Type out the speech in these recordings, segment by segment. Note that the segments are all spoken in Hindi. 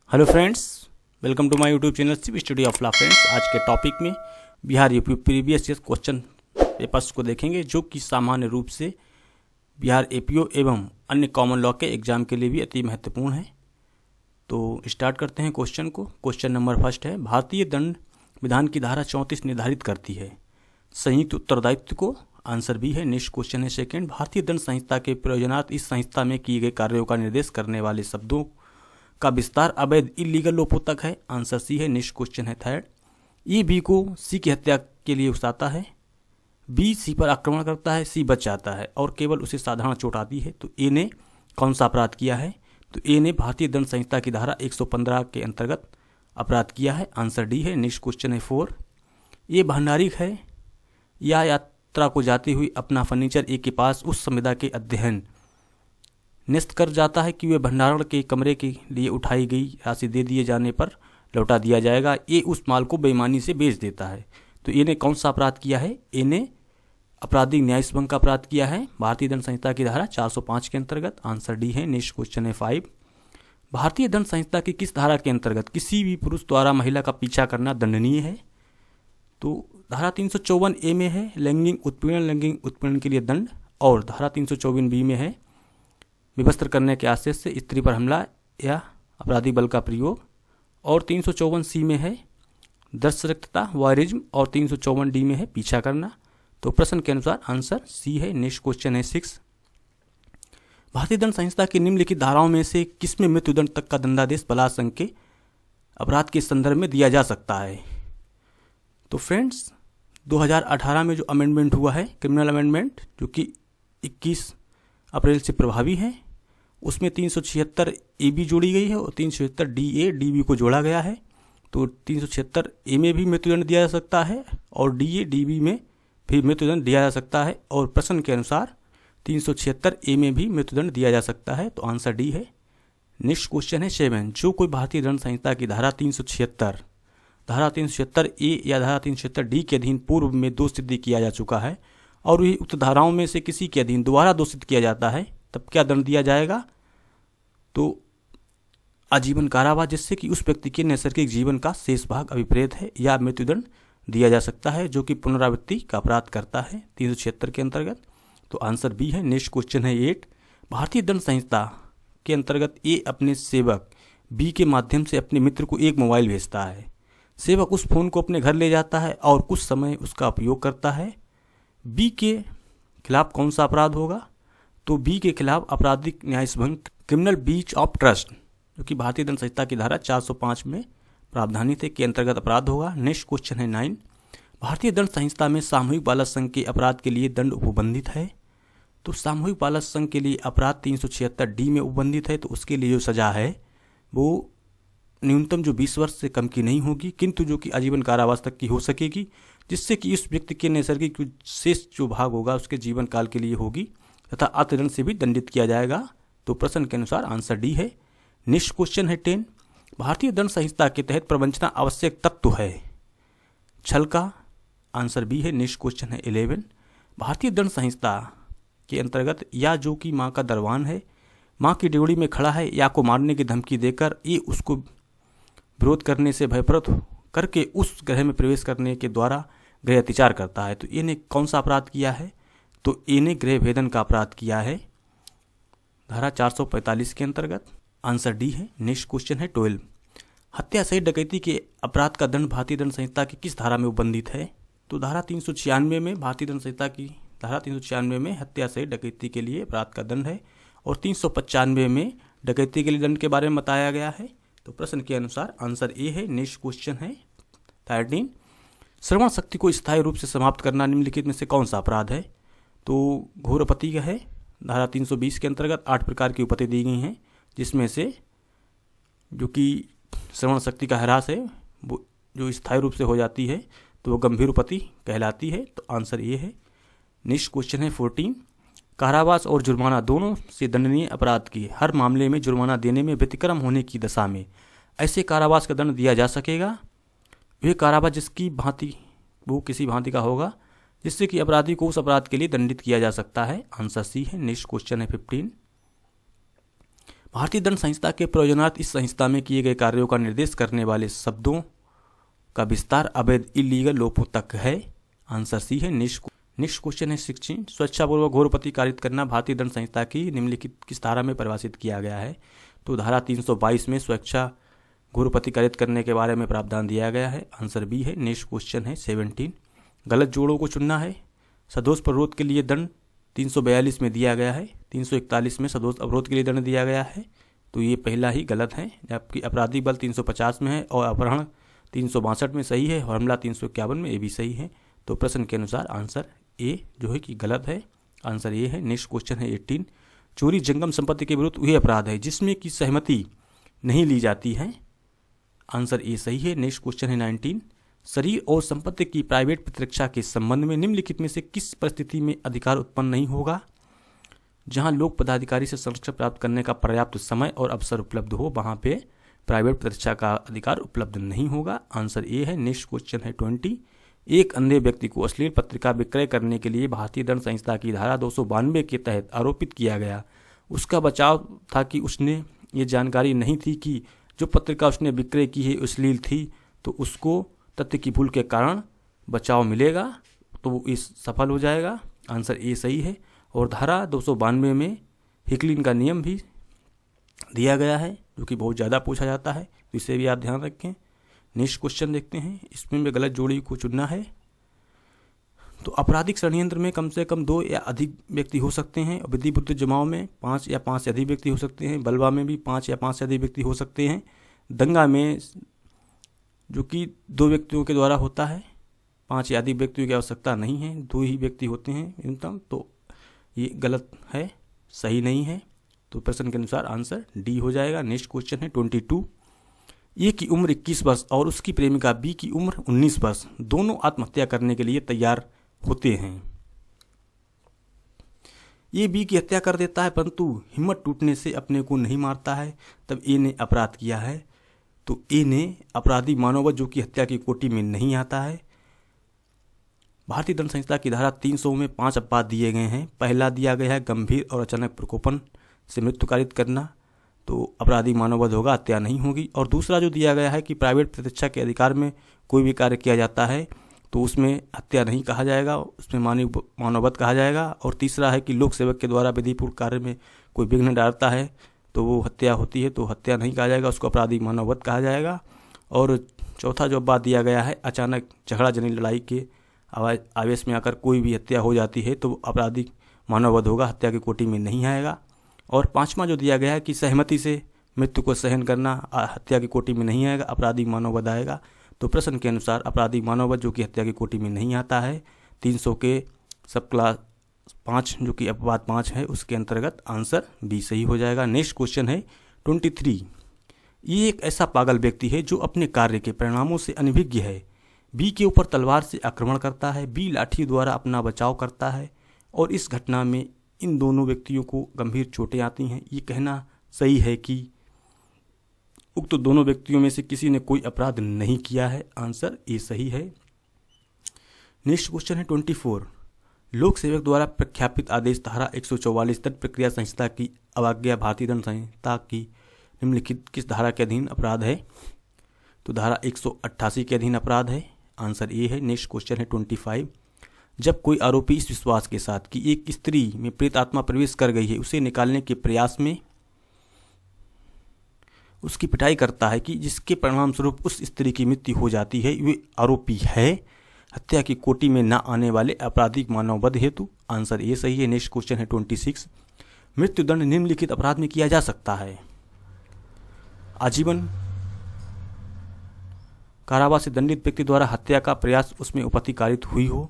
Hello friends, welcome to my YouTube channel study of law. Friends, आज के टॉपिक में Bihar UP previous year question papers को देखेंगे, जो कि सामान्य रूप से बिहार एपीओ एवं अन्य कॉमन लॉ के एग्जाम के लिए भी अति महत्वपूर्ण है। तो स्टार्ट करते हैं क्वेश्चन को। क्वेश्चन नंबर फर्स्ट है, भारतीय दंड विधान की धारा 34 निर्धारित करती है संयुक्त उत्तरदायित्व को। आंसर बी है। नेक्स्ट क्वेश्चन है सेकंड, भारतीय दंड संहिता के प्रयोजनार्थ इस संहिता में किए गए कार्यों का निर्देश करने वाले शब्दों का विस्तार अवैध इलीगल लोपोतक है। आंसर सी है। नेक्स्ट क्वेश्चन है थर्ड, ए बी को सी की हत्या के लिए उकसाता है, बी सी पर आक्रमण करता है, सी बच जाता है और केवल उसे साधारण चोट आती है, तो ए ने कौन सा अपराध किया है? तो ए ने भारतीय दंड संहिता की धारा 115 के अंतर्गत अपराध किया है। आंसर डी है। नेक्स्ट क्वेश्चन है फोर, ए भंडारिक है या यात्रा को जाती हुई अपना फर्नीचर ए के पास उस संविदा के अध्ययन निश्चित कर जाता है कि वे भंडारण के कमरे के लिए उठाई गई राशि दे दिए जाने पर लौटा दिया जाएगा। ए उस माल को बेईमानी से बेच देता है, तो ए ने कौन सा अपराध किया है? ए ने आपराधिक न्यायिक भंग का अपराध किया है भारतीय दंड संहिता की धारा 405 के अंतर्गत। आंसर डी है। नेक्स्ट क्वेश्चन है फाइव, भारतीय दंड संहिता की किस धारा के अंतर्गत किसी भी पुरुष द्वारा महिला का पीछा करना दंडनीय है? तो धारा 354 ए में है लैंगिक उत्पीड़न के लिए दंड, और धारा 354 बी में है विवस्त्र करने के आशय से स्त्री पर हमला या आपराधिक बल का प्रयोग, और 354 सी में है दर्शकता वॉयरिज्म, और 354 डी में है पीछा करना। तो प्रश्न के अनुसार आंसर सी है। नेक्स्ट क्वेश्चन है सिक्स, भारतीय दंड संहिता की निम्नलिखित धाराओं में से किसमें मृत्युदंड तक का दंडादेश बलात्संग के अपराध के संदर्भ में दिया जा सकता है? तो फ्रेंड्स, 2018 में जो अमेंडमेंट हुआ है, क्रिमिनल अमेंडमेंट, जो कि 21 अप्रैल से प्रभावी है, उसमें 376 ए बी जोड़ी गई है और 376 डी ए डी बी को जोड़ा गया है। तो 376 ए में भी मृत्युदंड दिया जा सकता है और डी ए डी बी में भी मृत्युदंड दिया जा सकता है, और प्रश्न के अनुसार 376 ए में भी मृत्युदंड दिया जा सकता है, तो आंसर डी है। नेक्स्ट क्वेश्चन है सेवन, जो कोई भारतीय दंड संहिता की धारा 376 ए या धारा 376 डी के अधीन पूर्व में दोष सिद्ध किया जा चुका है और वही उक्त धाराओं में से किसी के अधीन दोबारा दोषित किया जाता है, तब क्या दंड दिया जाएगा? तो आजीवन कारावास, जिससे कि उस व्यक्ति के नैसर्गिक जीवन का शेष भाग अभिप्रेत है, या मृत्युदंड दिया जा सकता है जो कि पुनरावृत्ति का अपराध करता है 376 के अंतर्गत। तो आंसर बी है। नेक्स्ट क्वेश्चन है एट, भारतीय दंड संहिता के अंतर्गत ए अपने सेवक बी के माध्यम से अपने मित्र को एक मोबाइल भेजता है। सेवक उस फोन को अपने घर ले जाता है और कुछ समय उसका उपयोग करता है। बी के खिलाफ कौन सा अपराध होगा? तो बी के खिलाफ आपराधिक न्यायिक भंग, क्रिमिनल ब्रीच ऑफ ट्रस्ट, जो कि भारतीय दंड संहिता की धारा 405 में प्रावधानित है, के अंतर्गत अपराध होगा। नेक्स्ट क्वेश्चन है नाइन, भारतीय दंड संहिता में सामूहिक बलात्संग के अपराध के लिए दंड उपबंधित है। तो सामूहिक बलात्संग के लिए अपराध 376 डी में उपबंधित है, तो उसके लिए जो सजा है वो न्यूनतम जो 20 वर्ष से कम की नहीं होगी, किंतु जो कि आजीवन कारावास तक की हो सकेगी, जिससे कि इस व्यक्ति के नैसर्गिक शेष जो भाग होगा उसके जीवन काल के लिए होगी, तथा अर्थदंड से भी दंडित किया जाएगा। तो प्रश्न के अनुसार आंसर डी है। नेक्स्ट क्वेश्चन है 10, भारतीय दंड संहिता के तहत प्रवंचना आवश्यक तत्व है छल का। आंसर बी है। नेक्स्ट क्वेश्चन है 11, भारतीय दंड संहिता के अंतर्गत या जो कि माँ का दरवान है, माँ की ड्योढ़ी में खड़ा है या को मारने की धमकी देकर ये उसको विरोध करने से भयप्रत करके उस गृह में प्रवेश करने के द्वारा गृह अत्याचार करता है, तो ए ने कौन सा अपराध किया है? तो ए ने गृह भेदन का अपराध किया है धारा 445 के अंतर्गत। आंसर डी है। नेक्स्ट क्वेश्चन है 12, हत्या सहित डकैती के अपराध का दंड भारतीय दंड संहिता की किस धारा में उपबंधित है? तो धारा 396 में भारतीय दंड संहिता की धारा 396 में हत्या सहित डकैती के लिए अपराध का दंड है, और 395 में डकैती के लिए दंड के बारे में बताया गया है। तो प्रश्न के अनुसार आंसर ए है। नेक्स्ट क्वेश्चन है 13, श्रवण शक्ति को स्थायी रूप से समाप्त करना निम्नलिखित में से कौन सा अपराध है? तो घोर अपत्ति का है। धारा 320 के अंतर्गत 8 प्रकार की उपत्ति दी गई हैं, जिसमें से जो कि श्रवण शक्ति का ह्रास है वो जो स्थायी रूप से हो जाती है तो वो गंभीर उपत्ति कहलाती है। तो आंसर ये है। नेक्स्ट क्वेश्चन है 14, कारावास और जुर्माना दोनों से दंडनीय अपराध की हर मामले में जुर्माना देने में व्यतिक्रम होने की दशा में ऐसे कारावास का दंड दिया जा सकेगा। वह कारावास जिसकी भांति वो किसी भांति का होगा जिससे कि अपराधी को उस अपराध के लिए दंडित किया जा सकता है। आंसर सी है। नेक्स्ट क्वेश्चन है 15, भारतीय दंड संहिता के प्रयोजनार्थ इस संहिता में किए गए कार्यों का निर्देश करने वाले शब्दों का विस्तार अवैध इलीगल लोपों तक है। आंसर सी है। नेक्स्ट क्वेश्चन है 16। स्वेच्छापूर्वक घोर प्रतिकारित करना भारतीय दंड संहिता की निम्नलिखित किस धारा में परिभाषित किया गया है? तो धारा 322 में स्वेच्छा घोर प्रतिकारित करने के बारे में प्रावधान दिया गया है। आंसर बी है। नेक्स्ट क्वेश्चन है 17। गलत जोड़ों को चुनना है। सदोष प्ररोध के लिए दंड 342 में दिया गया है। 341 में सदोष अवरोध के लिए दंड दिया गया है, तो ये पहला ही गलत है। जबकि आपराधिक बल 350 में है और अपहरण 362 में सही है और हमला 351 में, ये भी सही है। तो प्रश्न के अनुसार आंसर ए जो है कि गलत है। आंसर ये है। नेक्स्ट क्वेश्चन है 18। चोरी जंगम संपत्ति के विरुद्ध वही अपराध है जिसमें की सहमति नहीं ली जाती है। आंसर ए सही है। नेक्स्ट क्वेश्चन है 19। शरीर और संपत्ति की प्राइवेट प्रतिरक्षा के संबंध में निम्नलिखित में से किस परिस्थिति में अधिकार उत्पन्न नहीं होगा? जहां लोक पदाधिकारी से संरक्षण प्राप्त करने का पर्याप्त समय और अवसर उपलब्ध हो, वहां पे प्राइवेट प्रतिरक्षा का अधिकार उपलब्ध नहीं होगा। आंसर ए है। नेक्स्ट क्वेश्चन है 20। एक अंधे व्यक्ति को अश्लील पत्रिका विक्रय करने के लिए भारतीय दंड संहिता की धारा 292 के तहत आरोपित किया गया। उसका बचाव था कि उसने ये जानकारी नहीं थी कि जो पत्रिका उसने विक्रय की है अश्लील थी, तो उसको तथ्य की भूल के कारण बचाव मिलेगा, तो वो इस सफल हो जाएगा। आंसर ए सही है। और धारा 292 में हिकलिन का नियम भी दिया गया है जो कि बहुत ज़्यादा पूछा जाता है, तो इसे भी आप ध्यान रखें। नेक्स्ट क्वेश्चन देखते हैं। इसमें भी गलत जोड़ी को चुनना है। तो आपराधिक षड्यंत्र में कम से कम 2 या अधिक व्यक्ति हो सकते हैं। विधि विरुद्ध जमाव में 5 या 5 से अधिक व्यक्ति हो सकते हैं। बलवा में भी 5 या 5 से अधिक व्यक्ति हो सकते हैं। दंगा में जो कि 2 व्यक्तियों के द्वारा होता है, 5 या अधिक व्यक्तियों की आवश्यकता नहीं है, 2 ही व्यक्ति होते हैं न्यूनतम, तो ये गलत है, सही नहीं है। तो प्रश्न के अनुसार आंसर डी हो जाएगा। नेक्स्ट क्वेश्चन है 22। ए की उम्र 21 वर्ष और उसकी प्रेमिका बी की उम्र 19 वर्ष, दोनों आत्महत्या करने के लिए तैयार होते हैं। ये बी की हत्या कर देता है, परंतु हिम्मत टूटने से अपने को नहीं मारता है। तब ए ने अपराध किया है, तो ए ने अपराधी मानववध जो कि हत्या की कोटि में नहीं आता है। भारतीय दंड संहिता की धारा 300 में 5 अपराध दिए गए हैं। पहला दिया गया है गंभीर और अचानक प्रकोपन से मृत्यु कारित करना, तो अपराधी मानववध होगा, हत्या नहीं होगी। और दूसरा जो दिया गया है कि प्राइवेट प्रतिरक्षा के अधिकार में कोई भी कार्य किया जाता है तो उसमें हत्या नहीं कहा जाएगा, उसमें मानववध कहा जाएगा। और तीसरा है कि लोक सेवक के द्वारा विधिपूर्ण कार्य में कोई विघ्न डालता है तो वो हत्या होती है, तो हत्या नहीं कहा जाएगा, उसको अपराधी मानववध कहा जाएगा। और चौथा जो बात दिया गया है, अचानक झगड़ा जनित लड़ाई के आवेश में आकर कोई भी हत्या हो जाती है तो अपराधी मानववध होगा, हत्या की कोटि में नहीं आएगा। और पांचवा जो दिया गया है कि सहमति से मृत्यु को सहन करना हत्या की कोटि में नहीं आएगा, अपराधी मानववध आएगा। तो प्रश्न के अनुसार अपराधी मानववध जो कि हत्या की कोटि में नहीं आता है, 300 के सब क्लास 5 जो कि अपवाद 5 है उसके अंतर्गत आंसर बी सही हो जाएगा। नेक्स्ट क्वेश्चन है 23। ये एक ऐसा पागल व्यक्ति है जो अपने कार्य के परिणामों से अनभिज्ञ है। बी के ऊपर तलवार से आक्रमण करता है, बी लाठी द्वारा अपना बचाव करता है और इस घटना में इन दोनों व्यक्तियों को गंभीर चोटें आती हैं। ये कहना सही है कि उक्त दोनों व्यक्तियों में से किसी ने कोई अपराध नहीं किया है। आंसर ए सही है। नेक्स्ट क्वेश्चन है 24। लोक सेवक द्वारा प्रख्यापित आदेश धारा 144 दंड प्रक्रिया संहिता की अवज्ञा भारतीय दंड संहिता की निम्नलिखित किस धारा के अधीन अपराध है? तो धारा 188 के अधीन अपराध है। आंसर ए है। नेक्स्ट क्वेश्चन है 25। जब कोई आरोपी इस विश्वास के साथ कि एक स्त्री में प्रेत आत्मा प्रवेश कर गई है, उसे निकालने के प्रयास में उसकी पिटाई करता है कि जिसके परिणाम स्वरूप उस स्त्री की मृत्यु हो जाती है, वे आरोपी है हत्या की कोटि में न आने वाले आपराधिक मानववध हेतु। आंसर ए सही है। नेक्स्ट क्वेश्चन है 26। मृत्युदंड निम्नलिखित अपराध में किया जा सकता है। आजीवन कारावास से दंडित व्यक्ति द्वारा हत्या का प्रयास उसमें उपतिकारित हुई हो।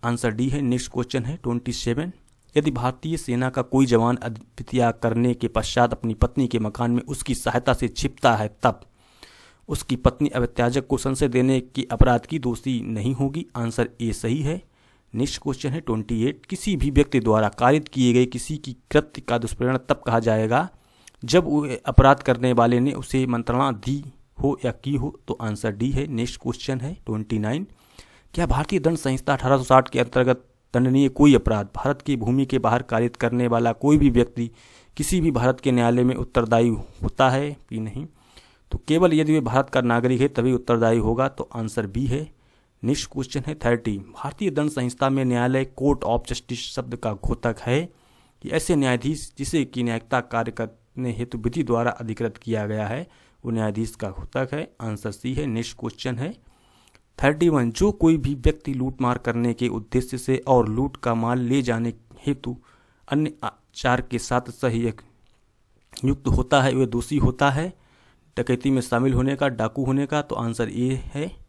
आंसर डी है। नेक्स्ट क्वेश्चन है 27। यदि भारतीय सेना का कोई जवान अद्वितीय करने के पश्चात अपनी पत्नी के मकान में उसकी सहायता से छिपता है, तब उसकी पत्नी अवत्याजक को संशय देने के अपराध की दोषी नहीं होगी। आंसर ए सही है। नेक्स्ट क्वेश्चन है 28। किसी भी व्यक्ति द्वारा कारित किए गए किसी की कृत्य का दुष्परिणाम तब कहा जाएगा जब अपराध करने वाले ने उसे मंत्रणा दी हो या की हो। तो आंसर डी है। नेक्स्ट क्वेश्चन है 29। क्या भारतीय दंड संहिता 1860 के अंतर्गत दंडनीय कोई अपराध भारत की भूमि के बाहर कारित करने वाला कोई भी व्यक्ति किसी भी भारत के न्यायालय में उत्तरदायी होता है कि नहीं, तो केवल यदि वे भारत का नागरिक है तभी उत्तरदायी होगा, तो आंसर बी है। नेक्स्ट क्वेश्चन है 30। भारतीय दंड संहिता में न्यायालय कोर्ट ऑफ जस्टिस शब्द का घोतक है कि ऐसे न्यायाधीश जिसे कि न्यायिकता कार्य करने हेतु विधि द्वारा अधिकृत किया गया है वो न्यायाधीश का घोतक है, आंसर सी है। नेक्स्ट क्वेश्चन है 31। जो कोई भी व्यक्ति लूटमार करने के उद्देश्य से और लूट का माल ले जाने हेतु अन्य आचार के साथ सहयोग युक्त होता है वह दोषी होता है। डकैती में शामिल होने का, डाकू होने का, तो आंसर ए है।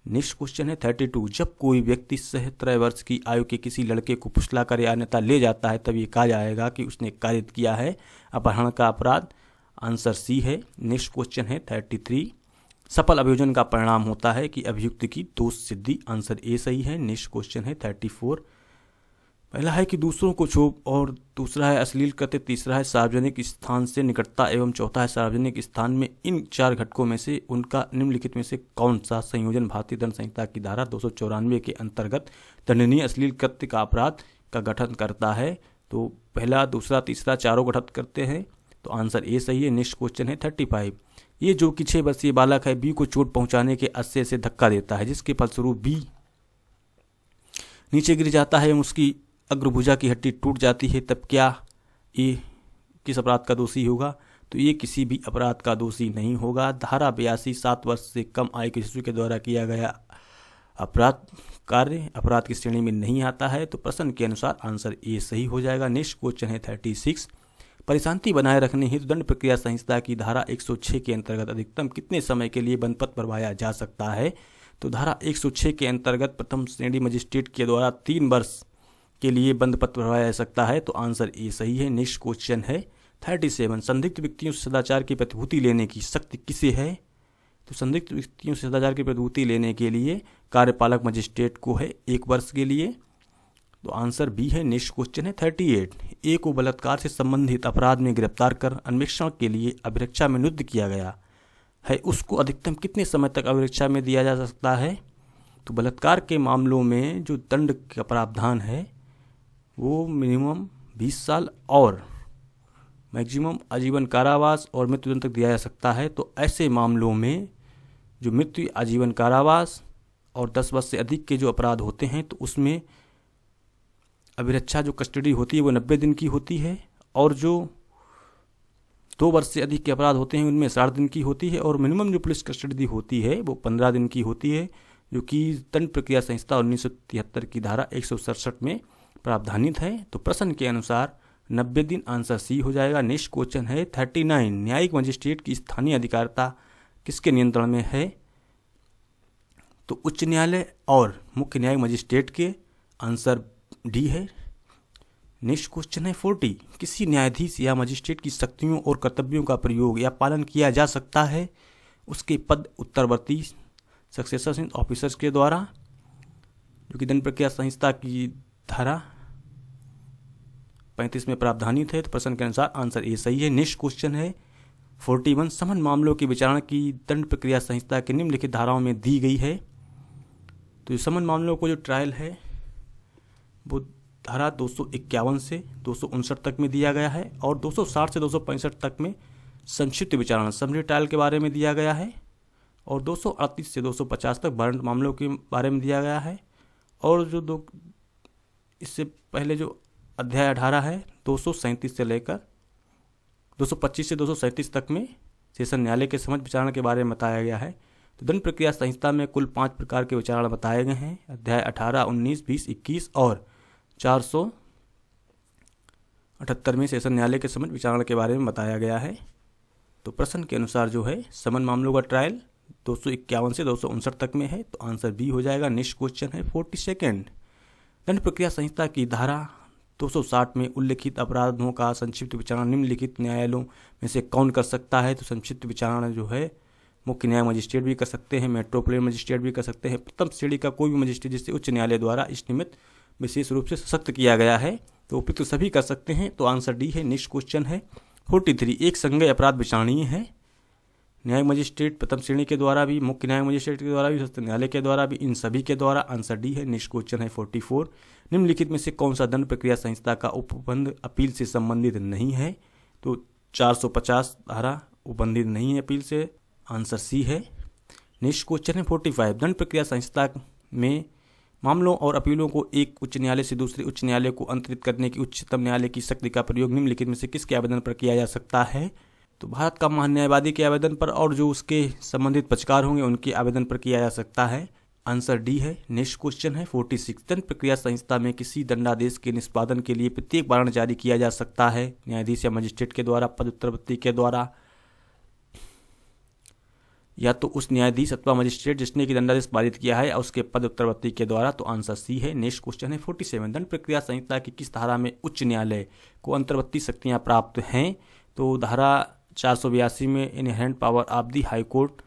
नेक्स्ट क्वेश्चन है 32। जब कोई व्यक्ति 17 वर्ष की आयु के किसी लड़के को फुसलाकर या अन्यथा ले जाता है तब ये कहा जाएगा कि उसने कारित किया है अपहरण का अपराध, आंसर सी है। नेक्स्ट क्वेश्चन है 33। सफल अभियोजन का परिणाम होता है कि अभियुक्त की दोष सिद्धि, आंसर ए सही है। नेक्स्ट क्वेश्चन है 34। पहला है कि दूसरों को क्षोभ, और दूसरा है अश्लील कृत्य, तीसरा है सार्वजनिक स्थान से निकटता, एवं चौथा है सार्वजनिक स्थान में। इन 4 घटकों में से उनका निम्नलिखित में से कौन सा संयोजन भारतीय दंड संहिता की धारा 294 के अंतर्गत दंडनीय अश्लील कृत्य का अपराध का गठन करता है? तो पहला, दूसरा, तीसरा, चारों गठन करते हैं, तो आंसर ए सही है। नेक्स्ट क्वेश्चन है 35। ये जो कि 6 वर्षीय बालक है बी को चोट पहुंचाने के आशय से धक्का देता है जिसके फलस्वरूप बी नीचे गिर जाता है एवं उसकी अग्रभुजा की हड्डी टूट जाती है, तब क्या ये किस अपराध का दोषी होगा? तो ये किसी भी अपराध का दोषी नहीं होगा। धारा 82 7 वर्ष से कम आयु के शिशु के द्वारा किया गया अपराध कार्य अपराध की श्रेणी में नहीं आता है, तो प्रश्न के अनुसार आंसर ए सही हो जाएगा। नेक्स्ट क्वेश्चन है 36। परिशांति बनाए रखने हेतु दंड प्रक्रिया संहिता की धारा 106 के अंतर्गत अधिकतम कितने समय के लिए बंधपत्र भरवाया जा सकता है? तो धारा 106 के अंतर्गत प्रथम श्रेणी मजिस्ट्रेट के द्वारा 3 वर्ष के लिए बंधपत्र भरवाया जा सकता है, तो आंसर ए सही है। नेक्स्ट क्वेश्चन है 37। संदिग्ध व्यक्तियों से सदाचार की प्रतिभूति लेने की शक्ति किसे है? तो संदिग्ध व्यक्तियों से सदाचार की प्रतिभूति लेने के लिए कार्यपालक मजिस्ट्रेट को है 1 वर्ष के लिए, तो आंसर बी है। नेक्स्ट क्वेश्चन है 38। ए को बलात्कार से संबंधित अपराध में गिरफ्तार कर अन्वेषण के लिए अभिरक्षा में नियुक्त किया गया है, उसको अधिकतम कितने समय तक अभिरक्षा में दिया जा सकता है? तो बलात्कार के मामलों में जो दंड का प्रावधान है वो मिनिमम 20 साल और मैक्सिमम आजीवन कारावास और मृत्युदंड तक दिया जा सकता है। तो ऐसे मामलों में जो मृत्यु, आजीवन कारावास और 10 वर्ष से अधिक के जो अपराध होते हैं तो उसमें अभिरक्षा जो कस्टडी होती है वो 90 दिन की होती है, और जो 2 वर्ष से अधिक के अपराध होते हैं उनमें 60 दिन की होती है, और मिनिमम जो पुलिस कस्टडी होती है वो 15 दिन की होती है, जो कि दंड प्रक्रिया संहिता 1973 की धारा 167 में प्रावधानित है। तो प्रश्न के अनुसार 90 दिन, आंसर सी हो जाएगा। नेक्स्ट क्वेश्चन है 39। न्यायिक मजिस्ट्रेट की स्थानीय अधिकारिता किसके नियंत्रण में है? तो उच्च न्यायालय और मुख्य न्यायिक मजिस्ट्रेट के, आंसर डी है। नेक्स्ट क्वेश्चन है 40। किसी न्यायाधीश या मजिस्ट्रेट की शक्तियों और कर्तव्यों का प्रयोग या पालन किया जा सकता है उसके पद उत्तरवर्ती सक्सेसर ऑफिसर्स के द्वारा, जो कि दंड प्रक्रिया संहिता की धारा 35 में प्रावधानित है। तो प्रश्न के अनुसार आंसर ए सही है। नेक्स्ट क्वेश्चन है 41। समन मामलों की विचारणा की दंड प्रक्रिया संहिता के निम्नलिखित धाराओं में दी गई है। तो समन मामलों को जो ट्रायल है वो धारा 251 से 259 तक में दिया गया है, और 260 से 265 तक में संक्षिप्त विचारणा समरी ट्रायल के बारे में दिया गया है, और 238 से 250 तक वारंट मामलों के बारे में दिया गया है, और जो इससे पहले जो अध्याय 18 है 237 से लेकर 225 से 237 तक में सेशन न्यायालय के समझ विचारणा के बारे में बताया गया है। तो दंड प्रक्रिया संहिता में कुल 5 प्रकार के विचारणा बताए गए हैं। अध्याय 18, 19, 20, 21 और 478 में सेशन न्यायालय के समझ विचारणा के बारे में बताया गया है। तो प्रश्न के अनुसार जो है समन मामलों का ट्रायल 251 से 259 तक में है, तो आंसर बी हो जाएगा। नेक्स्ट क्वेश्चन है 42। दंड प्रक्रिया संहिता की धारा 260 में उल्लिखित अपराधों का संक्षिप्त विचारणा निम्नलिखित न्यायालयों में से कौन कर सकता है? तो संक्षिप्त विचारणा जो है मुख्य न्याय मजिस्ट्रेट भी कर सकते हैं, मेट्रोपोलिटन मजिस्ट्रेट भी कर सकते हैं, प्रथम श्रेणी का कोई भी मजिस्ट्रेट जिससे उच्च न्यायालय द्वारा इस निमित्त विशेष रूप से सशक्त किया गया है, तो उपयुक्त तो सभी कर सकते हैं। तो आंसर डी है। नेक्स्ट क्वेश्चन है 43। एक संज्ञेय अपराध विचारणीय है न्यायिक मजिस्ट्रेट प्रथम श्रेणी के द्वारा भी, मुख्य न्यायिक मजिस्ट्रेट के द्वारा भी, सशक्त न्यायालय के द्वारा भी, इन सभी के द्वारा, आंसर डी है। नेक्स्ट क्वेश्चन है 44। निम्नलिखित में से कौन सा दंड प्रक्रिया संहिता का उपबंध अपील से संबंधित नहीं है? तो 450 धारा उबंधित नहीं है अपील से। आंसर सी है। नेक्स्ट क्वेश्चन है 45। दंड प्रक्रिया संहिता में मामलों और अपीलों को एक उच्च न्यायालय से दूसरे उच्च न्यायालय को अंतरित करने की उच्चतम न्यायालय की शक्ति का प्रयोग निम्नलिखित में से किसके आवेदन पर किया जा सकता है? तो भारत का महान्यायवादी के आवेदन पर और जो उसके संबंधित पक्षकार होंगे उनके आवेदन पर किया जा सकता है। आंसर डी है। नेक्स्ट क्वेश्चन है 46। दंड प्रक्रिया संहिता में किसी दंडादेश के निष्पादन के लिए प्रत्येक वारंट जारी किया जा सकता है न्यायाधीश या मजिस्ट्रेट के द्वारा, पद उत्तरवर्ती के द्वारा, या तो उस न्यायाधीश अथवा मजिस्ट्रेट जिसने कि दंडादेश पारित किया है और उसके पद उत्तरवर्ती के द्वारा। तो आंसर सी है। नेक्स्ट क्वेश्चन है 47। दंड प्रक्रिया संहिता की किस धारा में उच्च न्यायालय को अंतर्वर्ती शक्तियां प्राप्त हैं? तो धारा 482 में inherent power of the high court,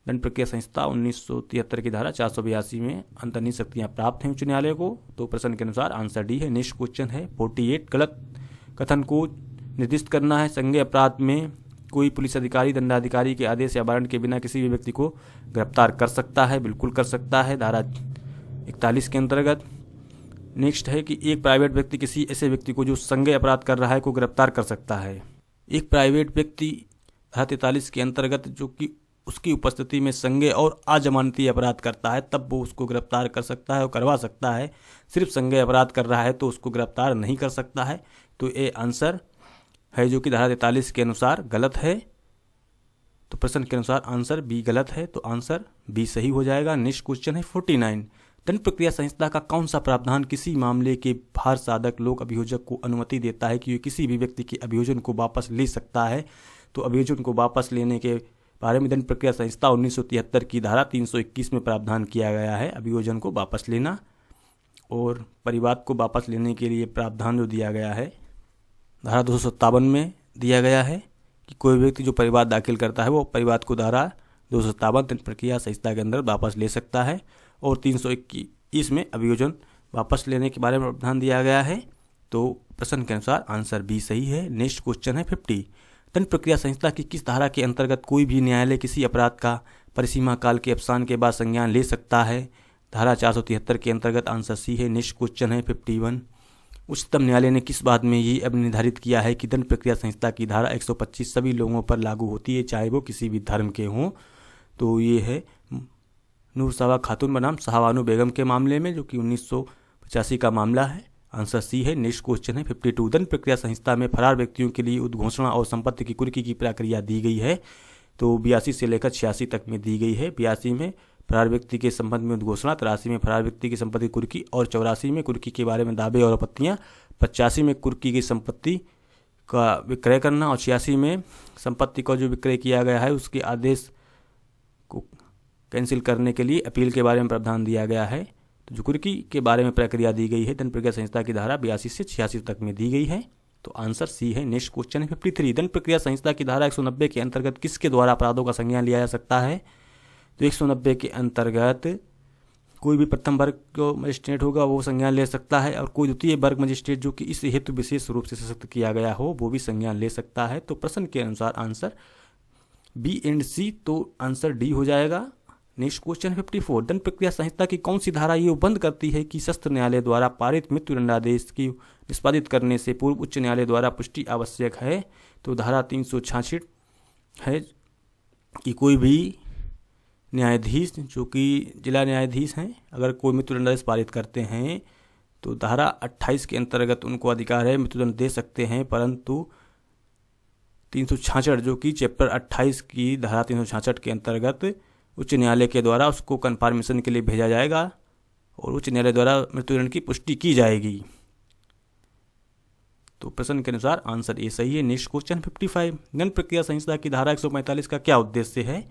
दंड प्रक्रिया संहिता 1973 की धारा 482 में अंतर्निहित शक्तियां प्राप्त हैं उच्च न्यायालय को। तो प्रश्न के अनुसार आंसर डी है। नेक्स्ट क्वेश्चन है 48। गलत कथन को निर्दिष्ट करना है। संज्ञेय अपराध में कोई पुलिस अधिकारी दंडाधिकारी के आदेश या वारंट के बिना किसी भी व्यक्ति को गिरफ्तार कर सकता है, बिल्कुल कर सकता है, धारा 41 के अंतर्गत। नेक्स्ट है कि एक प्राइवेट व्यक्ति किसी ऐसे व्यक्ति को जो संज्ञेय अपराध कर रहा है को गिरफ्तार कर सकता है। एक प्राइवेट व्यक्ति धारा 43 के अंतर्गत जो कि उसकी उपस्थिति में संज्ञेय और अजमानती अपराध करता है तब वो उसको गिरफ्तार कर सकता है और करवा सकता है। सिर्फ संज्ञेय अपराध कर रहा है तो उसको गिरफ्तार नहीं कर सकता है। तो ये आंसर है जो कि धारा 43 के अनुसार गलत है। तो प्रश्न के अनुसार आंसर बी गलत है, तो आंसर बी सही हो जाएगा। नेक्स्ट क्वेश्चन है 49। दंड प्रक्रिया संहिता का कौन सा प्रावधान किसी मामले के भार साधक लोक अभियोजक को अनुमति देता है कि वे किसी भी व्यक्ति के अभियोजन को वापस ले सकता है? तो अभियोजन को वापस लेने के बारे में दंड प्रक्रिया संहिता 1973 की धारा 321 में प्रावधान किया गया है अभियोजन को वापस लेना। और परिवाद को वापस लेने के लिए प्रावधान जो दिया गया है धारा 257 में दिया गया है कि कोई व्यक्ति जो परिवाद दाखिल करता है वो परिवाद को धारा 257 दंड प्रक्रिया संहिता के अंदर वापस ले सकता है। और 321 में अभियोजन वापस लेने के बारे में प्रावधान दिया गया है। तो प्रश्न के अनुसार आंसर बी सही है। नेक्स्ट क्वेश्चन है 50। दंड प्रक्रिया संहिता की किस धारा के अंतर्गत कोई भी न्यायालय किसी अपराध का परिसीमा काल के अवसान के बाद संज्ञान ले सकता है? धारा 473 के अंतर्गत। आंसर सी है। नेक्स्ट क्वेश्चन है 51। उच्चतम न्यायालय ने किस बात में ये अब निर्धारित किया है कि दंड प्रक्रिया संहिता की धारा 125 सभी लोगों पर लागू होती है चाहे वो किसी भी धर्म के हों? तो ये है नूरसावा खातून बनाम शाहबानू बेगम के मामले में जो कि 1985 का मामला है। आंसर सी है। नेक्स्ट क्वेश्चन है 52। दंड प्रक्रिया संहिता में फरार व्यक्तियों के लिए उद्घोषणा और संपत्ति की कुर्की की प्रक्रिया दी गई है। तो 82 से लेकर 86 तक में दी गई है। 82 में फरार व्यक्ति के संबंध में उद्घोषणा, 83 में फरार व्यक्ति की संपत्ति कुर्की और 84 में कुर्की के बारे में दावे और आपत्तियां, 85 में कुर्की की संपत्ति का विक्रय करना और 86 में संपत्ति का जो विक्रय किया गया है उसके आदेश को कैंसिल करने के लिए अपील के बारे में प्रावधान दिया गया है। तो जो कुर्की के बारे में प्रक्रिया दी गई है दंड प्रक्रिया संहिता की धारा 82 से 86 तक में दी गई है। तो आंसर सी है। नेक्स्ट क्वेश्चन है 53। दंड प्रक्रिया संहिता की धारा 190 के अंतर्गत किसके द्वारा अपराधों का संज्ञान लिया जा सकता है? तो 190 के अंतर्गत कोई भी प्रथम वर्ग जो मजिस्ट्रेट होगा वो संज्ञान ले सकता है और कोई द्वितीय वर्ग मजिस्ट्रेट जो कि इस हेतु विशेष रूप से सशक्त किया गया हो वो भी संज्ञान ले सकता है। तो प्रश्न के अनुसार आंसर बी एंड सी, तो आंसर डी हो जाएगा। Next question 54। दंड प्रक्रिया संहिता की कौन सी धारा ये उपबंध करती है कि सशस्त्र न्यायालय द्वारा पारित मृत्यु दंडादेश की निष्पादित करने से पूर्व उच्च न्यायालय द्वारा पुष्टि आवश्यक है? तो धारा 366 है कि कोई भी न्यायाधीश जो कि जिला न्यायाधीश हैं अगर कोई मृत्युदंडादेश पारित करते हैं तो धारा 28 के अंतर्गत उनको अधिकार है मृत्युदंड दे सकते हैं, परंतु 366 जो कि चैप्टर 28 की धारा 366 के अंतर्गत उच्च न्यायालय के द्वारा उसको कन्फर्मेशन के लिए भेजा जाएगा और उच्च न्यायालय द्वारा मृत्युदंड की पुष्टि की जाएगी। तो प्रश्न के अनुसार आंसर ए सही है। Next question 55। दंड प्रक्रिया संहिता की धारा 145 का क्या उद्देश्य है?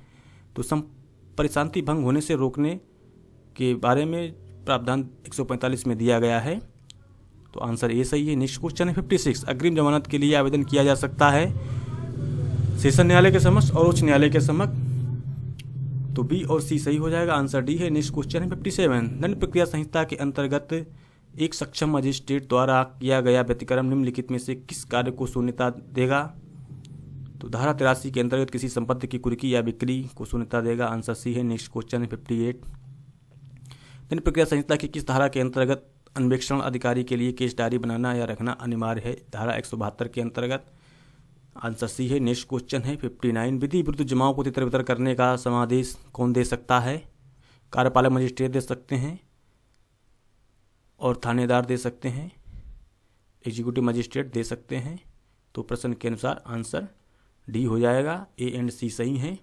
तो परिशांति भंग होने से रोकने के बारे में प्रावधान 145 में दिया गया है। तो आंसर ए सही है। नेक्स्ट क्वेश्चन है 56। अग्रिम जमानत के लिए आवेदन किया जा सकता है सेशन न्यायालय के समक्ष और उच्च न्यायालय के समक्ष? तो बी और सी सही हो जाएगा। आंसर डी है। नेक्स्ट क्वेश्चन है 57। दंड प्रक्रिया संहिता के अंतर्गत एक सक्षम मजिस्ट्रेट द्वारा किया गया व्यतिक्रम निम्नलिखित में से किस कार्य को शून्यता देगा? तो धारा 83 के अंतर्गत किसी संपत्ति की कुर्की या बिक्री को शून्यता देगा। आंसर सी है। नेक्स्ट क्वेश्चन है 58। दंड प्रक्रिया संहिता की किस धारा के अंतर्गत अन्वेषण अधिकारी के लिए केस डायरी बनाना या रखना अनिवार्य है? धारा 172 के अंतर्गत। आंसर सी है। नेक्स्ट क्वेश्चन है 59। विधि विरुद्ध जमाओं को तितर बितर करने का समादेश कौन दे सकता है? कार्यपालक मजिस्ट्रेट दे सकते हैं और थानेदार दे सकते हैं, एग्जीक्यूटिव मजिस्ट्रेट दे सकते हैं। तो प्रश्न के अनुसार आंसर डी हो जाएगा, ए एंड सी सही हैं।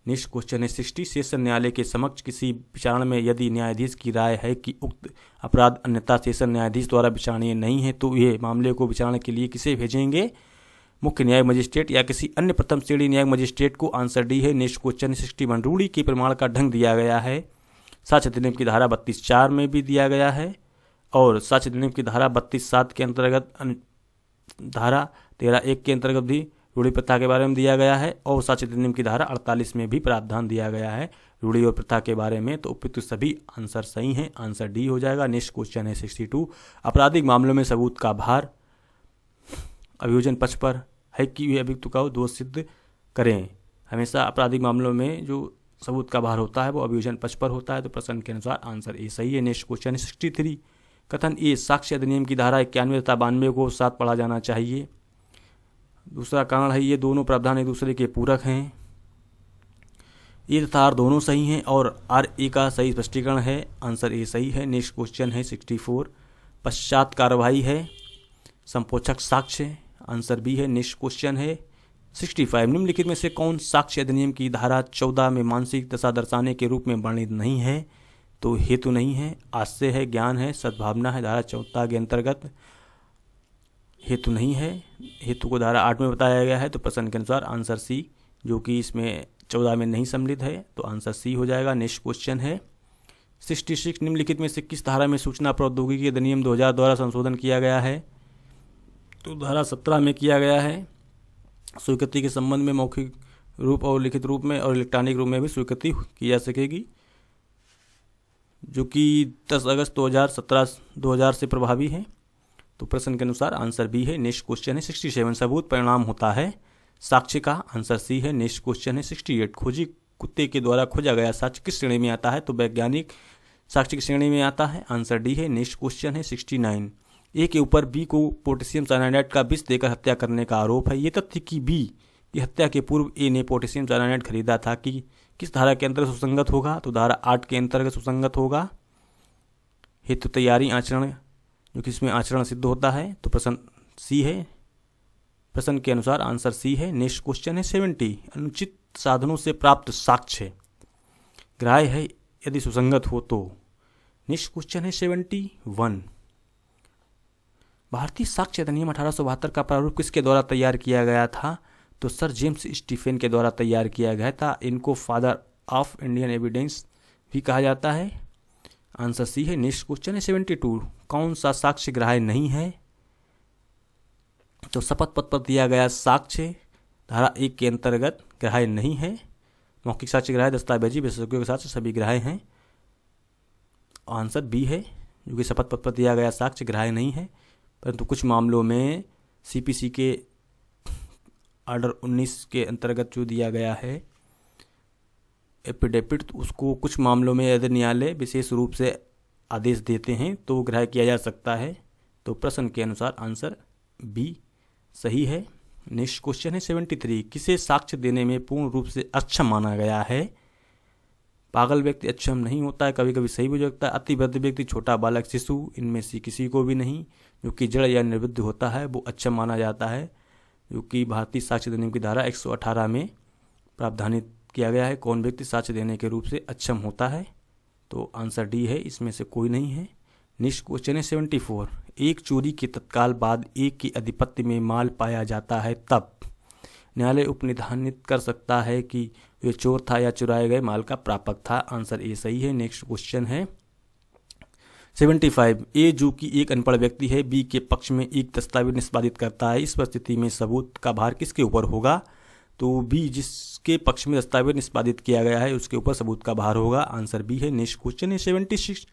नेक्स्ट क्वेश्चन है 60। सेशन न्यायालय के समक्ष किसी विचारण में यदि न्यायाधीश की राय है कि उक्त अपराध अन्यथा सेशन न्यायाधीश द्वारा विचारणीय नहीं है तो ये मामले को विचारण के लिए किसे भेजेंगे? मुख्य न्यायिक मजिस्ट्रेट या किसी अन्य प्रथम श्रेणी न्यायिक मजिस्ट्रेट को। आंसर डी है। Next question 61। रूढ़ि के प्रमाण का ढंग दिया गया है, साक्ष्य अधिनियम की धारा 32(4) में भी दिया गया है और साक्ष्य अधिनियम की धारा 32(7) के अंतर्गत धारा 13(1) के अंतर्गत भी रूढ़ि प्रथा के बारे में दिया गया है और साक्ष्य अधिनियम की धारा 48 में भी प्रावधान दिया गया है रूढ़ि और प्रथा के बारे में। तो उपयुक्त सभी आंसर सही हैं, आंसर डी हो जाएगा। नेक्स्ट क्वेश्चन है 62। आपराधिक मामलों में सबूत का भार अभियोजन पक्ष पर है कि वे अभियुक्त का दोष सिद्ध करें। हमेशा आपराधिक मामलों में जो सबूत का भार होता है वो अभियोजन पक्ष पर होता है। तो प्रश्न के अनुसार आंसर ए सही है। नेक्स्ट क्वेश्चन है 63। कथन ए साक्ष्य अधिनियम की धारा 91 तथा 92 को साथ पढ़ा जाना चाहिए। दूसरा कारण है ये दोनों प्रावधान एक दूसरे के पूरक हैं। ए तथा आर दोनों सही हैं और आर ए का सही स्पष्टीकरण है, आंसर ए सही है। नेक्स्ट क्वेश्चन है 64। पश्चात कार्रवाई है संपोषक साक्ष्य, आंसर बी है। नेक्स्ट क्वेश्चन है 65। निम्नलिखित में से कौन साक्ष्य अधिनियम की धारा 14 में मानसिक दशा दर्शाने के रूप में वर्णित नहीं है? तो हेतु नहीं है, आशय है, ज्ञान है, सद्भावना है। धारा 14 के अंतर्गत हेतु नहीं है, हेतु को धारा 8 में बताया गया है। तो प्रश्न के अनुसार आंसर सी, जो कि इसमें 14 में नहीं सम्मिलित है, तो आंसर सी हो जाएगा। नेक्स्ट क्वेश्चन है 66। निम्नलिखित में से किस धारा में सूचना प्रौद्योगिकी अधिनियम 2000 द्वारा संशोधन किया गया है? तो धारा 17 में किया गया है। स्वीकृति के संबंध में मौखिक रूप और लिखित रूप में और इलेक्ट्रॉनिक रूप में भी स्वीकृति की जा सकेगी, जो कि 10 अगस्त 2017 से प्रभावी है। तो प्रश्न के अनुसार आंसर बी है। नेक्स्ट क्वेश्चन है 67। सबूत परिणाम होता है साक्ष्य का, आंसर सी है। नेक्स्ट क्वेश्चन है 68। खोजी कुत्ते के द्वारा खोजा गया साक्ष्य किस श्रेणी में आता है? तो वैज्ञानिक साक्ष्य की श्रेणी में आता है, आंसर डी है। नेक्स्ट क्वेश्चन है 69। ए के ऊपर बी को पोटेशियम साइनाइड का विष देकर हत्या करने का आरोप है। ये तथ्य कि बी की हत्या के पूर्व ए ने पोटेशियम साइनाइड खरीदा था कि किस धारा के अंतर्गत सुसंगत होगा? तो धारा 8 के अंतर्गत सुसंगत होगा। हेतु तैयारी आचरण, जो कि इसमें आचरण सिद्ध होता है, तो प्रश्न सी है। प्रश्न के अनुसार आंसर सी है। नेक्स्ट क्वेश्चन है 70। अनुचित साधनों से प्राप्त साक्ष्य ग्राह्य है यदि सुसंगत हो तो। नेक्स्ट क्वेश्चन है 71। भारतीय साक्ष्य अधिनियम 1872 का प्रारूप किसके द्वारा तैयार किया गया था? तो सर जेम्स स्टीफेन के द्वारा तैयार किया गया था। इनको फादर ऑफ इंडियन एविडेंस भी कहा जाता है, आंसर सी है। नेक्स्ट क्वेश्चन है 72। कौन सा साक्ष्य ग्राह्य नहीं है? तो शपथ पत्र पर दिया गया साक्ष्य धारा 1 के अंतर्गत ग्राह्य नहीं है। मौखिक साक्ष्य ग्राह्य, दस्तावेजी विशेषज्ञों के साक्ष्य सभी ग्राह्य हैं, आंसर बी है, जो कि शपथ पत्र पर दिया गया साक्ष्य ग्राह्य नहीं है। परंतु कुछ मामलों में सीपीसी के ऑर्डर 19 के अंतर्गत जो दिया गया है एफिडेविट, तो उसको कुछ मामलों में यदि न्यायालय विशेष रूप से आदेश देते हैं तो ग्राह्य किया जा सकता है। तो प्रश्न के अनुसार आंसर बी सही है। नेक्स्ट क्वेश्चन है 73। किसे साक्ष्य देने में पूर्ण रूप से अक्षम माना गया है? पागल व्यक्ति अक्षम नहीं होता है, कभी कभी सही भी हो सकता है। अति वृद्ध व्यक्ति, छोटा बालक, शिशु, इनमें से किसी को भी नहीं। जो कि जड़ या निर्विद्ध होता है वो अक्षम माना जाता है, जो कि भारतीय साक्ष्य अधिनियम की धारा 118 में प्रावधानित किया गया है। कौन व्यक्ति साक्ष्य देने के रूप से अक्षम होता है? तो आंसर डी है, इसमें से कोई नहीं है। नेक्स्ट क्वेश्चन है 74। एक चोरी के तत्काल बाद एक के आधिपत्य में माल पाया जाता है तब न्यायालय उपनिधानित कर सकता है कि वे चोर था या चुराए गए माल का प्रापक था, आंसर ए सही है। नेक्स्ट क्वेश्चन है 75। ए जो कि एक अनपढ़ व्यक्ति है बी के पक्ष में एक दस्तावेज निष्पादित करता है, इस परिस्थिति में सबूत का भार किसके ऊपर होगा? तो बी जिसके पक्ष में दस्तावेज निष्पादित किया गया है उसके ऊपर सबूत का भार होगा, आंसर बी है। नेक्स्ट क्वेश्चन है 76।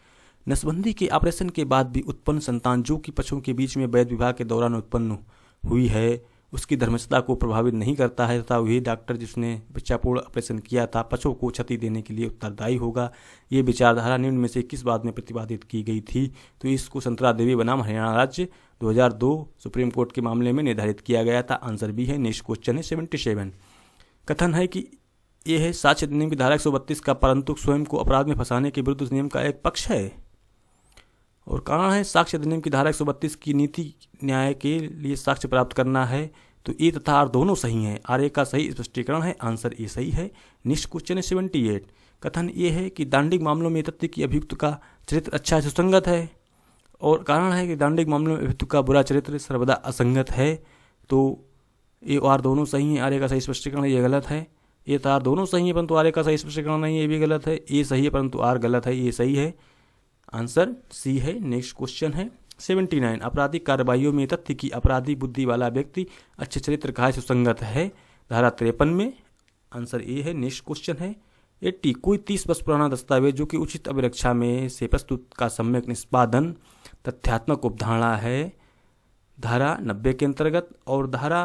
नसबंदी के ऑपरेशन के बाद भी उत्पन्न संतान जो कि पक्षों के बीच में वैध विवाह के दौरान उत्पन्न हुई है उसकी धर्मस्थता को प्रभावित नहीं करता है तथा वही डॉक्टर जिसने इच्छापूर्ण ऑपरेशन किया था पशु को क्षति देने के लिए उत्तरदायी होगा। ये विचारधारा निम्न में से किस बात में प्रतिपादित की गई थी? तो इसको संतरा देवी बनाम हरियाणा राज्य 2002 सुप्रीम कोर्ट के मामले में निर्धारित किया गया था। आंसर बी है। नेक्स्ट क्वेश्चन है 77। कथन है कि यह है साक्ष्य अधिनियम की धारा 132 का परंतु स्वयं को अपराध में फंसाने के विरुद्ध उस नियम का एक पक्ष है। और कारण है साक्ष्य अधिनियम की धारा 132 की नीति न्याय के लिए साक्ष्य प्राप्त करना है। तो ए तथा आर दोनों सही हैं। आर ए का सही स्पष्टीकरण है। आंसर ए सही है। नेक्स्ट क्वेश्चन है 78। कथन ये है कि दांडिक मामलों में तथ्य की अभियुक्त का चरित्र अच्छा सुसंगत है। और कारण है कि दांडिक मामलों में अभियुक्त का बुरा चरित्र सर्वदा असंगत है। तो ए और आर दोनों सही हैं। आर ए का सही स्पष्टीकरण ये गलत है। ए तथा आर दोनों सही है परंतु आर ए का सही स्पष्टीकरण नहीं है, ये भी गलत है। ए सही है परंतु आर गलत है, ये सही है। आंसर सी है। नेक्स्ट क्वेश्चन है 79। आपराधिक कार्रवाइयों में तथ्य की अपराधी बुद्धि वाला व्यक्ति अच्छे चरित्र का सुसंगत है। धारा 53 में। आंसर ए है। नेक्स्ट क्वेश्चन है 80। कोई 30 वर्ष पुराना दस्तावेज जो कि उचित अभिरक्षा में से प्रस्तुत का सम्यक निष्पादन तथ्यात्मक उपधारणा है धारा 90 के अंतर्गत। और धारा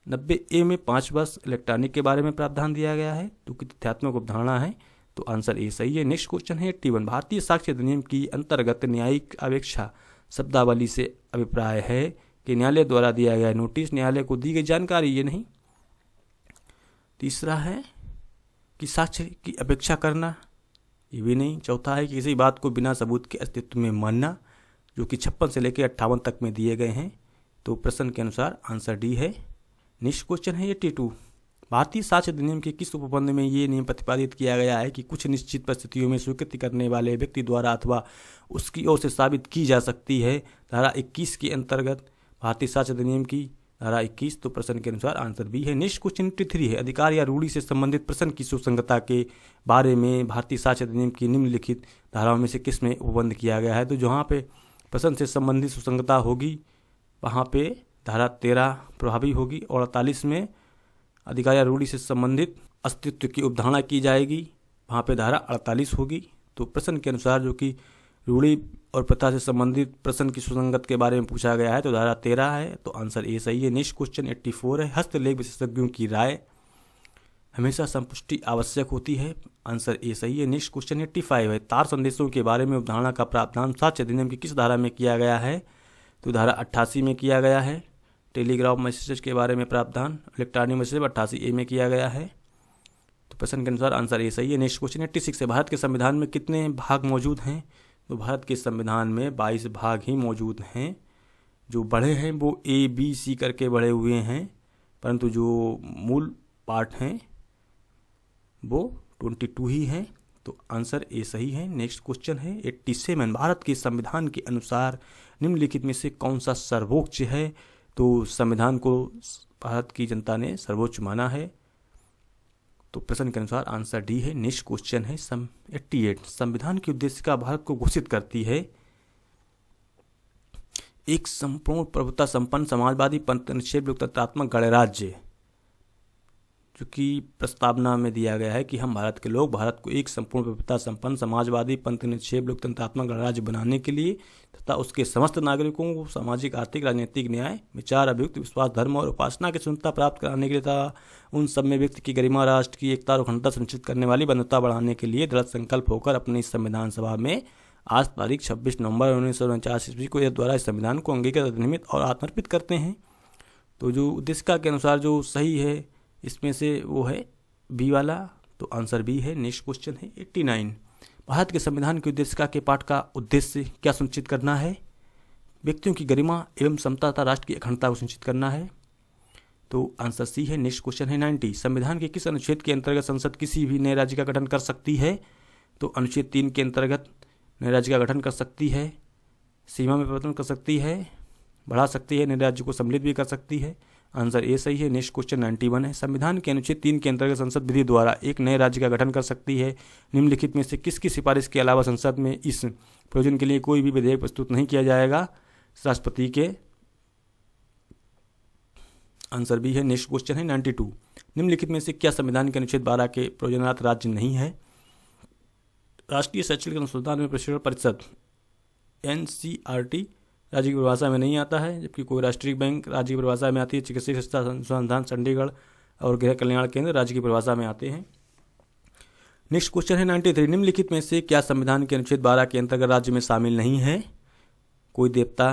90A में 5 वर्ष इलेक्ट्रॉनिक के बारे में प्रावधान दिया गया है तो कि तथ्यात्मक उपधारणा है। तो आंसर ए सही है। नेक्स्ट क्वेश्चन है 81। भारतीय साक्ष्य अधिनियम की अंतर्गत न्यायिक अपेक्षा शब्दावली से अभिप्राय है कि न्यायालय द्वारा दिया गया नोटिस न्यायालय को दी गई जानकारी, ये नहीं। तीसरा है कि साक्ष्य की अपेक्षा करना, ये भी नहीं। चौथा है कि किसी बात को बिना सबूत के अस्तित्व में मानना, जो कि 56 से लेकर 58 तक में दिए गए हैं। तो प्रश्न के अनुसार आंसर डी है। नेक्स्ट क्वेश्चन है 82। भारतीय साक्ष्य अधिनियम के किस उपबंध में ये नियम प्रतिपादित किया गया है कि कुछ निश्चित परिस्थितियों में स्वीकृति करने वाले व्यक्ति द्वारा अथवा उसकी ओर से साबित की जा सकती है। धारा 21 के अंतर्गत भारतीय साक्ष्य अधिनियम की धारा 21। तो प्रश्न के अनुसार आंसर बी है। नेक्स्ट क्वेश्चन 83 है। अधिकार या रूढ़ि से संबंधित प्रश्न की सुसंगतता के बारे में भारतीय साक्ष्य अधिनियम की निम्नलिखित धाराओं में से किस में उपबंध किया गया है? तो जहाँ पे प्रश्न से संबंधित सुसंगतता होगी वहाँ पे धारा 13 प्रभावी होगी। और 48 में अधिकार या रूढ़ि से संबंधित अस्तित्व की उपधारणा की जाएगी, वहाँ पे धारा 48 होगी। तो प्रश्न के अनुसार जो कि रूढ़ि और प्रथा से संबंधित प्रश्न की सुसंगत के बारे में पूछा गया है तो धारा 13 है। तो आंसर ए सही है। नेक्स्ट क्वेश्चन 84 है। हस्तलेख विशेषज्ञों की राय हमेशा संपुष्टि आवश्यक होती है। आंसर ए सही है। नेक्स्ट क्वेश्चन 85 है। तार संदेशों के बारे में उपधारणा का प्रावधान साक्ष्य अधिनियम की किस धारा में किया गया है? तो धारा 88 में किया गया है। टेलीग्राफ मैसेज के बारे में प्रावधान इलेक्ट्रॉनिक मैसेज 88A में किया गया है। तो प्रश्न के अनुसार आंसर ए सही है। नेक्स्ट क्वेश्चन 86 है। भारत के संविधान में कितने भाग मौजूद हैं? तो भारत के संविधान में 22 भाग ही मौजूद हैं। जो बढ़े हैं वो ABC करके बढ़े हुए हैं, परंतु जो मूल पार्ट हैं वो 22 ही हैं। तो आंसर ए सही है। नेक्स्ट क्वेश्चन है 87। भारत के संविधान के अनुसार निम्नलिखित में से कौन सा सर्वोच्च है? तो संविधान को भारत की जनता ने सर्वोच्च माना है। तो प्रश्न के अनुसार आंसर डी है। नेक्स्ट क्वेश्चन है 88। संविधान की उद्देशिका भारत को घोषित करती है एक संपूर्ण प्रभुता संपन्न समाजवादी पंथनिक्षेप लोकतंत्रात्मक गणराज्य, जो कि प्रस्तावना में दिया गया है कि हम भारत के लोग भारत को एक संपूर्ण प्रभुता संपन्न समाजवादी पंथनिक्षेप लोकतंत्रात्मक गणराज्य बनाने के लिए तथा उसके समस्त नागरिकों को सामाजिक आर्थिक राजनीतिक न्याय विचार अभियुक्त विश्वास धर्म और उपासना की स्वतंत्रता प्राप्त कराने के लिए तथा उन सब में व्यक्ति की गरिमा राष्ट्र की एकता और अखंडता सुनिश्चित करने वाली बंधुता बढ़ाने के लिए दृढ़ संकल्प होकर अपनी संविधान सभा में आज तारीख 26 नवंबर 1949 ईस्वी को यह द्वारा इस संविधान को अंगीकृत अधिनियमित और आत्मर्पित करते हैं। तो जो उद्देशिका के अनुसार जो सही है इसमें से वो है बी वाला। तो आंसर बी है। नेक्स्ट क्वेश्चन है 89। भारत के संविधान की उद्देशिका के पाठ का उद्देश्य क्या सुनिश्चित करना है? व्यक्तियों की गरिमा एवं समता तथा राष्ट्र की अखंडता को सुनिश्चित करना है। तो आंसर सी है। नेक्स्ट क्वेश्चन है 90। संविधान के किस अनुच्छेद के अंतर्गत संसद किसी भी नए राज्य का गठन कर सकती है? तो अनुच्छेद 3 के अंतर्गत नए राज्य का गठन कर सकती है, सीमा में परिवर्तन कर सकती है, बढ़ा सकती है, नए राज्य को सम्मिलित भी कर सकती है। आंसर ए सही है। नेक्स्ट क्वेश्चन 91 है। संविधान के अनुच्छेद 3 के अंतर्गत संसद विधि द्वारा एक नए राज्य का गठन कर सकती है। निम्नलिखित में से किसकी सिफारिश के अलावा संसद में इस प्रयोजन के लिए कोई भी विधेयक प्रस्तुत नहीं किया जाएगा? राष्ट्रपति के। आंसर बी है। नेक्स्ट क्वेश्चन है 92। निम्नलिखित में से क्या संविधान के अनुच्छेद 12 के प्रयोजनार्थ राज्य नहीं है? राष्ट्रीय शैक्षणिक अनुसंधान एवं प्रशिक्षण परिषद NCERT राज्य की परिभाषा में नहीं आता है, जबकि कोई राष्ट्रीय बैंक राज्य की परिभाषा में आती है। चिकित्सीय शिक्षा अनुसंधान चंडीगढ़ और गृह कल्याण केंद्र राज्य की परिभाषा में आते हैं। नेक्स्ट क्वेश्चन है 93, निम्नलिखित में से क्या संविधान के अनुच्छेद 12 के अंतर्गत राज्य में शामिल नहीं है? कोई देवता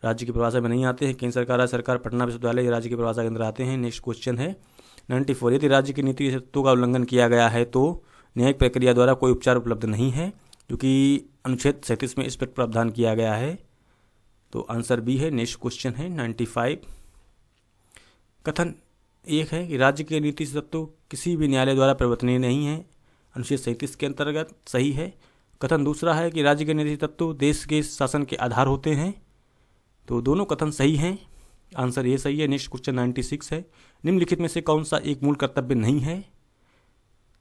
राज्य की परिभाषा में नहीं आते हैं। केंद्र सरकार, राज्य सरकार, पटना विश्वविद्यालय राज्य की परिभाषा के अंदर आते हैं। नेक्स्ट क्वेश्चन है 94, यदि राज्य की नीति तत्वों का उल्लंघन किया गया है तो न्यायिक प्रक्रिया द्वारा कोई उपचार उपलब्ध नहीं है, क्योंकि अनुच्छेद 37 में इस पर प्रावधान किया गया है। तो आंसर बी है। नेक्स्ट क्वेश्चन है 95, कथन एक है कि राज्य के नीति तत्व किसी भी न्यायालय द्वारा परिवर्तनीय नहीं है, अनुच्छेद 37 के अंतर्गत, सही है। कथन दूसरा है कि राज्य के नीति तत्व देश के शासन के आधार होते हैं, तो दोनों कथन सही हैं, आंसर ये सही है। नेक्स्ट क्वेश्चन 96 है, निम्नलिखित में से कौन सा एक मूल कर्तव्य नहीं है?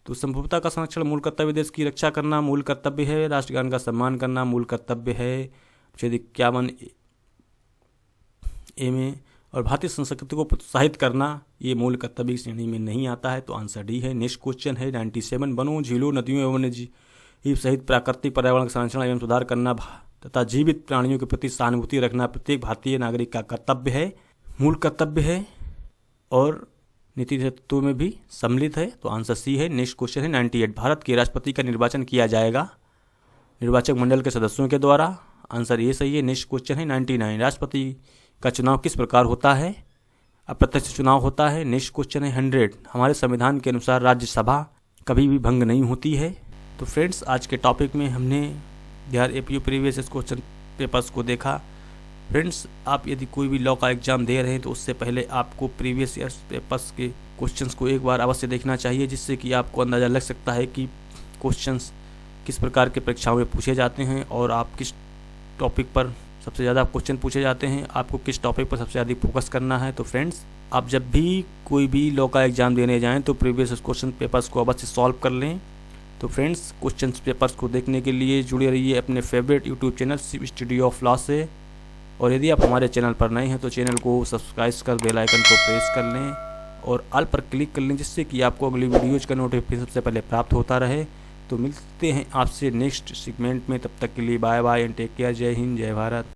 तो संप्रभुता का संरक्षण मूल कर्तव्य, देश की रक्षा करना मूल कर्तव्य है, राष्ट्रगान का सम्मान करना मूल कर्तव्य है, अनुच्छेद 51 ए में, और भारतीय संस्कृति को प्रोत्साहित करना ये मूल कर्तव्य की श्रेणी में नहीं आता है, तो आंसर डी है। नेक्स्ट क्वेश्चन है 97, वनों, झीलों, नदियों एवं वन्यजीव सहित प्राकृतिक पर्यावरण का संरक्षण एवं सुधार करना तथा जीवित प्राणियों के प्रति सहानुभूति रखना प्रत्येक भारतीय नागरिक का कर्तव्य है, मूल कर्तव्य है और नीति तत्वों में भी सम्मिलित है, तो आंसर सी है। नेक्स्ट क्वेश्चन है 98, भारत के राष्ट्रपति का निर्वाचन किया जाएगा निर्वाचक मंडल के सदस्यों के द्वारा, आंसर ये सही है। नेक्स्ट क्वेश्चन है 99, राष्ट्रपति का चुनाव किस प्रकार होता है? अप्रत्यक्ष चुनाव होता है। नेक्स्ट क्वेश्चन है 100, हमारे संविधान के अनुसार राज्यसभा कभी भी भंग नहीं होती है। तो फ्रेंड्स, आज के टॉपिक में हमने Bihar APU previous question papers को देखा। फ्रेंड्स, आप यदि कोई भी लॉ का एग्जाम दे रहे हैं तो उससे पहले आपको प्रीवियस ईयर पेपर्स के क्वेश्चंस को एक बार अवश्य देखना चाहिए, जिससे कि आपको अंदाज़ा लग सकता है कि क्वेश्चंस किस प्रकार के परीक्षाओं में पूछे जाते हैं और आप किस टॉपिक पर सबसे ज़्यादा क्वेश्चन पूछे जाते हैं, आपको किस टॉपिक पर सबसे ज़्यादा फोकस करना है। तो फ्रेंड्स, आप जब भी कोई भी लॉ का एग्जाम देने जाएँ तो प्रीवियस क्वेश्चन पेपर्स को अवश्य सॉल्व कर लें। तो फ्रेंड्स, क्वेश्चन पेपर्स को देखने के लिए जुड़े रहिए अपने favourite YouTube channel study of law से, और यदि आप हमारे चैनल पर नए हैं तो चैनल को सब्सक्राइब कर बेल आइकन को प्रेस कर लें और ऑल पर क्लिक कर लें, जिससे कि आपको अगली वीडियोज़ का नोटिफिकेशन सबसे पहले प्राप्त होता रहे। तो मिलते हैं आपसे नेक्स्ट सेगमेंट में, तब तक के लिए bye bye and take care. जय हिंद, जय भारत।